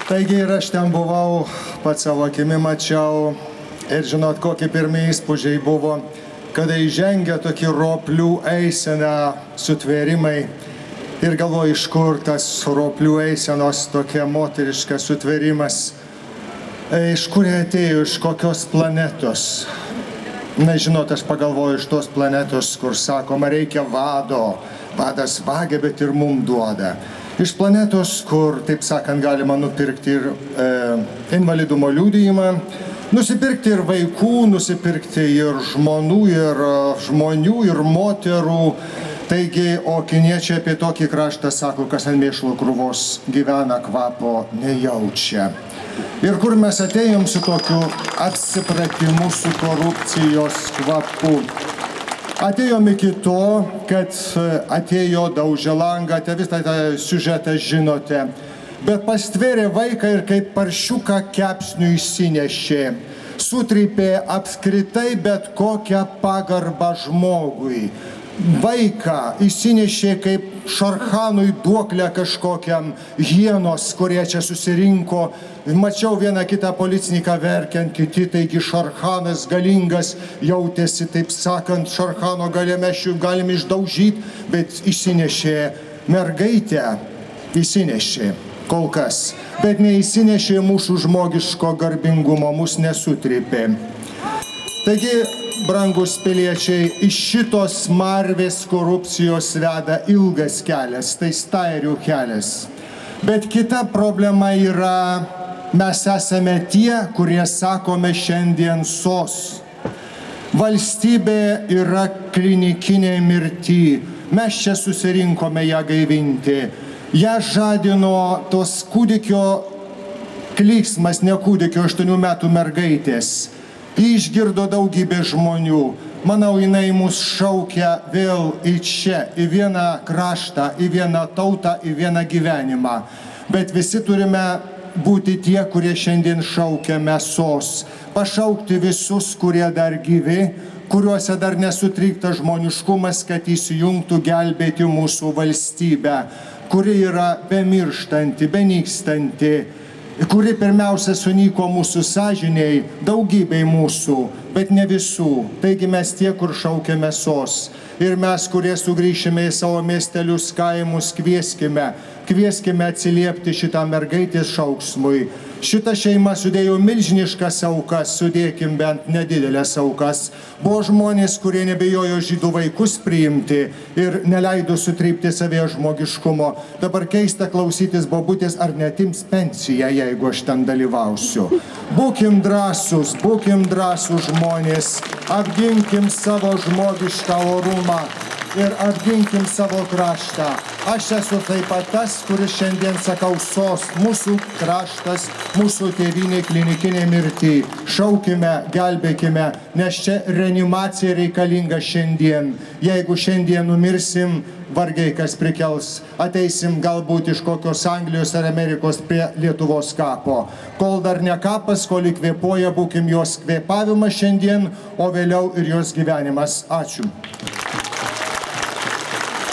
Taigi ir aš ten buvau, pats savo akimi mačiau ir žinot, kokie pirmie įspūdžiai buvo, kada įžengia tokie roplių eisena sutvėrimai ir galvoju, iš kur tas roplių eisenos tokia moteriška sutvėrimas, iš kur atėjo, iš kokios planetos. Na, žinot, aš pagalvoju iš tos planetos, kur sakoma, reikia vado, vadas vagia, bet ir mum duoda. Iš planetos, kur, taip sakant, galima nupirkti ir invalidumo liudijimą, nusipirkti ir vaikų, nusipirkti ir žmonių, ir moterų. Taigi, o kiniečiai apie tokį kraštą sako, kas ant mėšlo krūvos gyvena, kvapo nejaučia. Ir kur mes atėjom su tokiu apsipratimu, su korupcijos kvapu. Atėjom iki to, kad atėjo, daužė langą, visą tą siužetą žinote, bet pastvėrė vaiką ir kaip paršiuką kepsnių išsinešė, sutrypė apskritai bet kokią pagarbą žmogui. Vaiką įsinešė kaip šarchanui duoklę kažkokiam, hienos, kurie čia susirinko. Mačiau vieną kitą policininką verkiant, kiti, taigi šarchanas galingas, jautėsi, taip sakant, šarchano gale mes jų galim išdaužyti, bet įsinešė mergaitę, įsinešė kol kas, bet neįsinešė mūsų žmogiško garbingumo, mus nesutrypė. Taigi, brangus piliečiai, iš šitos smarvės korupcijos veda ilgas kelias, tai stairių kelias. Bet kita problema yra, mes esame tie, kurie sakome šiandien sos. Valstybė yra klinikinė mirty, mes čia susirinkome ją gaivinti. Ją žadino tos kūdikio klyksmas, ne kūdikio, 8 metų mergaitės. Išgirdo daugybė žmonių. Manau, jinai mus šaukia vėl į čia, į vieną kraštą, į vieną tautą, į vieną gyvenimą. Bet visi turime būti tie, kurie šiandien šaukia mėsos. Pašaukti visus, kurie dar gyvi, kuriuose dar nesutrikta žmoniškumas, kad įsijungtų gelbėti mūsų valstybę, kuri yra bemirštanti, benykstanti, kuri pirmiausia sunyko mūsų sąžiniai, daugybei mūsų, bet ne visų. Taigi mes tie, kur šaukia mėsos. Ir mes, kurie sugrįšime į savo miestelius, kaimus, kvieskime atsiliepti šitam mergaitės šauksmui. Šita šeima sudėjo milžiniškas aukas, sudėkim bent nedidelės aukas. Buvo žmonės, kurie nebijojo žydų vaikus priimti ir neleido sutrypti savęs žmogiškumo. Dabar keista klausytis bobutės, ar netims pensiją, jeigu aš ten dalyvausiu. Būkim drąsūs žmonės, apginkim savo žmogišką orumą ir apginkim savo kraštą. Aš esu taip pat tas, kuris šiandien sakau sos, mūsų kraštas, mūsų tėvynė klinikinė mirty. Šaukime, gelbėkime, nes čia reanimacija reikalinga šiandien. Jeigu šiandien numirsim, vargiai kas prikels, ateisim galbūt iš kokios Anglijos ar Amerikos prie Lietuvos kapo. Kol dar ne kapas, kol įkvėpuoja, būkim jos kvėpavimas šiandien, o vėliau ir jos gyvenimas. Ačiū.